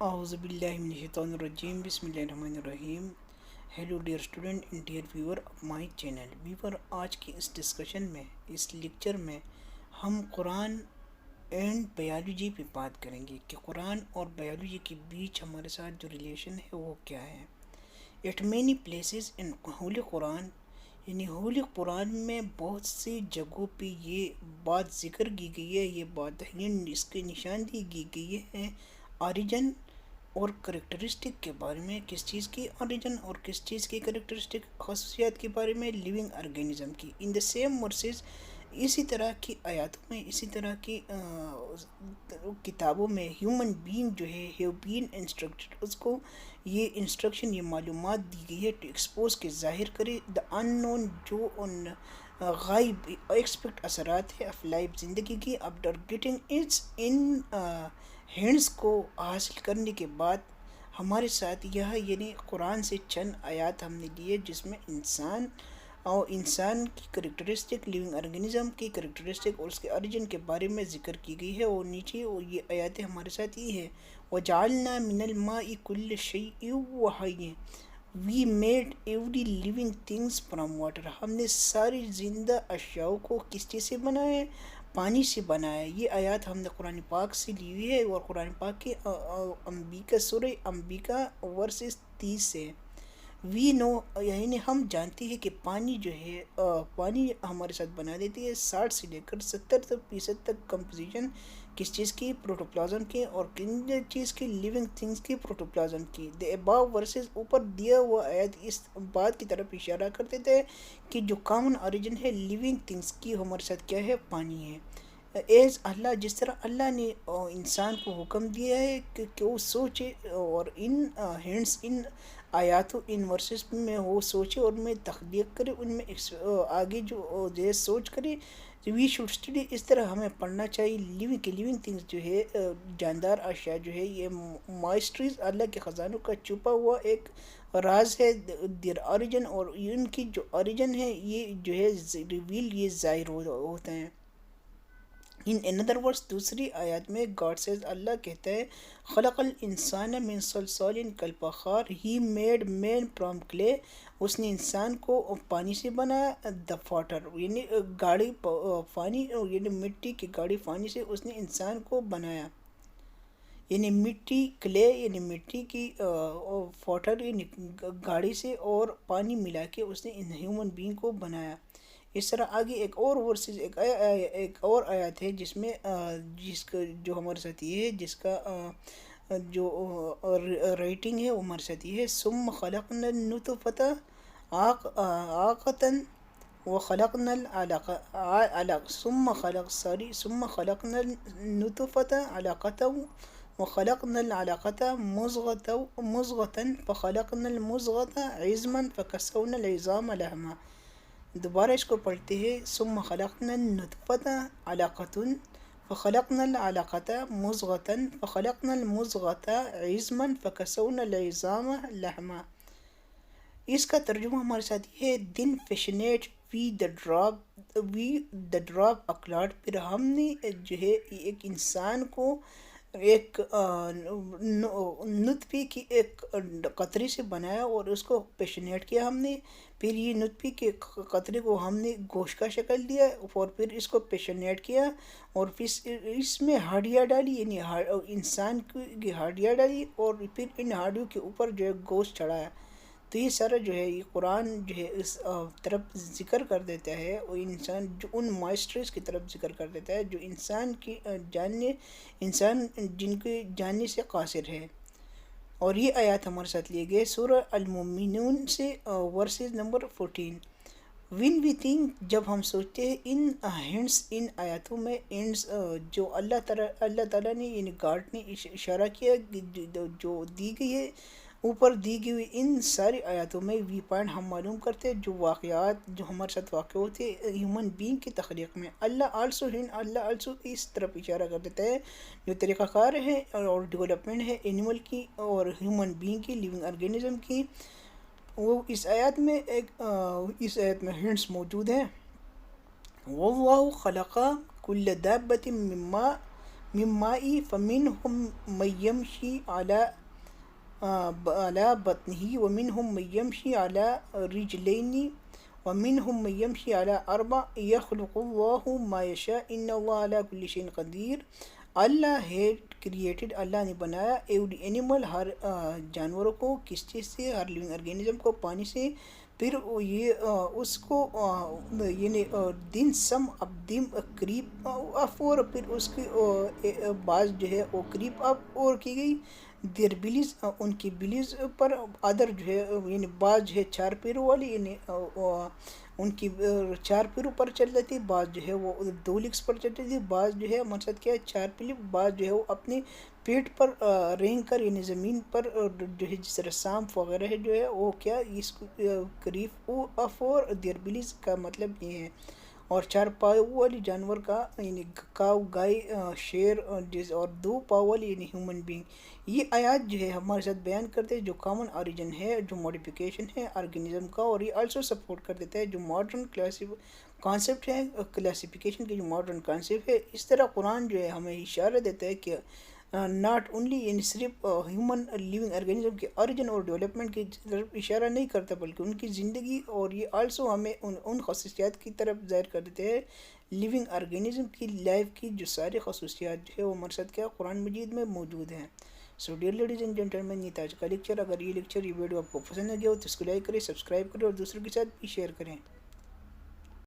اعوذ باللہ من الشیطان الرجیم بسم اللہ الرحمن الرحیم. Hello dear student and dear viewer of my channel viewer. آج کی اس ڈسکشن میں اس لیکچر میں ہم قرآن اینڈ بایولوجی پہ بات کریں گے کہ قرآن اور بایولوجی کے بیچ ہمارے ساتھ جو ریلیشن ہے وہ کیا ہے. At many places in holy Quran, یعنی ہولی قرآن میں بہت سی جگہوں پہ یہ بات ذکر کی گئی ہے، یہ بات اس کی نشاندہی کی گئی ہے آریجن اور کریکٹرسٹک کے بارے میں. کس چیز کی اوریجن اور کس چیز کی کریکٹرسٹک خصوصیات کے بارے میں، لیونگ آرگینزم کی. ان دا سیم ورسز اسی طرح کی آیاتوں میں، اسی طرح کی کتابوں میں ہیومن بینگ جو ہے ہیو بین انسٹرکٹڈ، اس کو یہ انسٹرکشن، یہ معلومات دی گئی ہے ٹو ایکسپوز کے ظاہر کرے دا ان نون، جو ان غائب ایکسپیکٹ اثرات ہے آف لائف زندگی کی، after getting its in hands کو حاصل کرنے کے بعد. ہمارے ساتھ یہ یعنی قرآن سے چند آیات ہم نے لیے جس میں انسان کی کریکٹرسٹک، لیونگ آرگینزم کی کریکٹرسٹک اور اس کے اوریجن کے بارے میں ذکر کی گئی ہے. اور نیچے یہ آیاتیں ہمارے ساتھ یہ ہے: وَجَعَلْنَا مِنَ الْمَاءِ كُلَّ شَيْءٍ وَحَيٍّ we made every living things from water. ہم نے ساری زندہ اشیاء کو کس چیز سے بنایا ہے؟ پانی سے بنایا ہے. یہ آیات ہم نے قرآن پاک سے لی ہوئی ہے اور قرآن پاک کی انبیاء سورہ انبیاء ورسز 30 سے. وی نو، یعنی ہم جانتے ہیں کہ پانی جو ہے پانی ہمارے ساتھ بنا دیتی ہے 60 سے لے کر 70% تک کمپوزیشن کس چیز کی؟ پروٹوپلازم کی. اور کن چیز کی؟ لیونگ تھنگس کی پروٹوپلازم کی. دی اباو ورسز اوپر دیا ہوا آیت اس بات کی طرف اشارہ کرتے تھے کہ جو کامن اوریجن ہے لیونگ تھنگس کی ہمارے ساتھ کیا ہے؟ پانی ہے. ایز اللہ، جس طرح اللہ نے انسان کو حکم دیا ہے کہ وہ سوچے اور ان ہینڈس، ان آیاتوں، ان ورسز میں وہ سوچے اور میں تخلیق کرے، ان میں آگے جو سوچ کرے. وی شوڈ اسٹڈی، اس طرح ہمیں پڑھنا چاہیے لیونگ تھنگس جو ہے جاندار اشیاء جو ہے یہ مائسٹریز، اللہ کے خزانوں کا چھپا ہوا ایک راز ہے. دیر اوریجن، اور ان کی جو اوریجن ہے یہ جو ہے ریویل، یہ ظاہر ہوتا ہے. ان another words، دوسری آیات میں گاڈ سیز، اللہ کہتا ہے: خلق الانسان من صلصال کالفخار، he made man from clay. اس نے انسان کو پانی سے بنایا. دا واٹر، یعنی گاڑی پانی، یعنی مٹی کی گاڑی پانی سے اس نے انسان کو بنایا. یعنی مٹی، کلے یعنی مٹی کی، واٹر یعنی گاڑی سے اور پانی ملا کے اس نے ہیومن بینگ کو بنایا. اس طرح آگے ایک اور ورسز، ایک اور آیت ہے جس میں جس کا جو ہمارے ساتھ یہ ہے، جس کا جو رائٹنگ ہے وہ ہمارے ساتھ یہ ہے: ثم خلقنا النطفة علاقة وخلقنا ثم خلقنا النطفة علاقة وخلقنا العلاقة مضغة فخلقنا المضغة عظما فكسونا العظام لحما. دوبارہ اس کو پڑھتے ہیں: ثم خلقنا النطفة علاقة فخلقنا العلاقة مضغة فخلقنا المضغة عظما فكسونا العظام لحما. اس کا ترجمہ ہمارے ساتھ یہ ہے: دن فیشنیٹ وی دا ڈراپ اکلاٹ. پھر ہم نے جو ہے ایک انسان کو ایک نطفے کی ایک قطرے سے بنایا اور اس کو پیشنیٹ کیا ہم نے. پھر یہ نطفے کے قطرے کو ہم نے گوشت کا شکل دیا اور پھر اس کو پیشنیٹ کیا اور پھر اس میں ہڈیاں ڈالی، یعنی انسان کی ہڈیاں ڈالی اور پھر ان ہڈیوں کے اوپر جو ہے گوشت چڑھایا. تو یہ سارا جو ہے یہ قرآن جو ہے اس طرف ذکر کر دیتا ہے، اور انسان جو ان مائسٹریز کی طرف ذکر کر دیتا ہے جو انسان کی انسان جن کے جاننے سے قاصر ہے. اور یہ آیات ہمارے ساتھ لیے گئے سورہ المومنون سے verses number 14. When we think, جب ہم سوچتے ہیں ان ہینڈس، ان آیاتوں میں اینڈس جو اللہ تعالیٰ نے یعنی گاڈ نے اشارہ کیا جو دی گئی ہے اوپر دی گئی ان ساری آیاتوں میں، وی پوائنٹ ہم معلوم کرتے ہیں جو واقعات جو ہمارے ساتھ واقع ہوتے ہیں ہیومن بینگ کی تخلیق میں. اللہ آلسو اس طرف اشارہ کر دیتا ہے جو طریقہ کار ہے اور ڈیولپمنٹ ہے اینیمل کی اور ہیومن بینگ کی، لیونگ آرگینزم کی. وہ اس آیت میں ہنٹس موجود ہیں. واللہ خلق کل دابۃ من ماء ممائی فمنہم من یمشی علی بطنہ ومنہم من یمشی علی رجلین ومنہم من یمشی علی اربع یخلق اللہ ما یشاء ان اللہ علی کل شیء قدیر. اللہ ہیڈ کریٹڈ، اللہ نے بنایا ایوری اینیمل، ہر جانوروں کو کس چیز سے؟ ہر لیونگ ارگینزم کو پانی سے. پھر یہ اس کو یعنی دن سم اب دم کریپ اپ، اور پھر اس کی بعض جو ہے وہ کریپ اپ اور کی گئی دیر بلیز ان کی بلیز پر. ادر جو ہے یعنی بعض جو ہے چار پیروں والی، یعنی ان کی چار پیروں پر چل رہی تھی، بعض جو ہے وہ دو لیگس پر چل رہی تھی، بعض جو ہے مقصد کیا ہے چار پیلی، بعض جو ہے وہ اپنے پیٹ پر رینگ کر یعنی زمین پر جو ہے جس طرح سانپ وغیرہ ہے جو ہے وہ کیا اس کریف اف اور دیر بلیز کا مطلب یہ ہے. اور چار پاؤں والی جانور کا یعنی کاؤ گائے شیر اور دو پاؤں والی یعنی ہیومن بینگ. یہ آیات جو ہے ہمارے ساتھ بیان کرتے ہیں جو کامن اوریجن ہے، جو موڈیفیکیشن ہے آرگینزم کا، اور یہ آلسو سپورٹ کر دیتا ہے جو ماڈرن کانسیپٹ ہے کلاسیفیکیشن کے جو ماڈرن کانسیپٹ ہے. اس طرح قرآن جو ہے ہمیں اشارہ دیتا ہے کہ ناٹ اونلی یعنی صرف ہیومن لیونگ ارگینزم کے اوریجن اور ڈیولپمنٹ کی طرف اشارہ نہیں کرتا، بلکہ ان کی زندگی، اور یہ آلسو ہمیں ان خصوصیات کی طرف ظاہر کر دیتے ہیں لیونگ ارگینزم کی لائف کی جو ساری خصوصیات جو ہے وہ مرصد کیا قرآن مجید میں موجود ہیں. So dear ladies and gentlemen, یہ تھا آج کا لیکچر. اگر یہ لیکچر یہ ویڈیو آپ کو پسند آ گیا ہو تو اس کو لائک کریں، سبسکرائب کریں اور دوسروں کے ساتھ بھی شیئر کریں.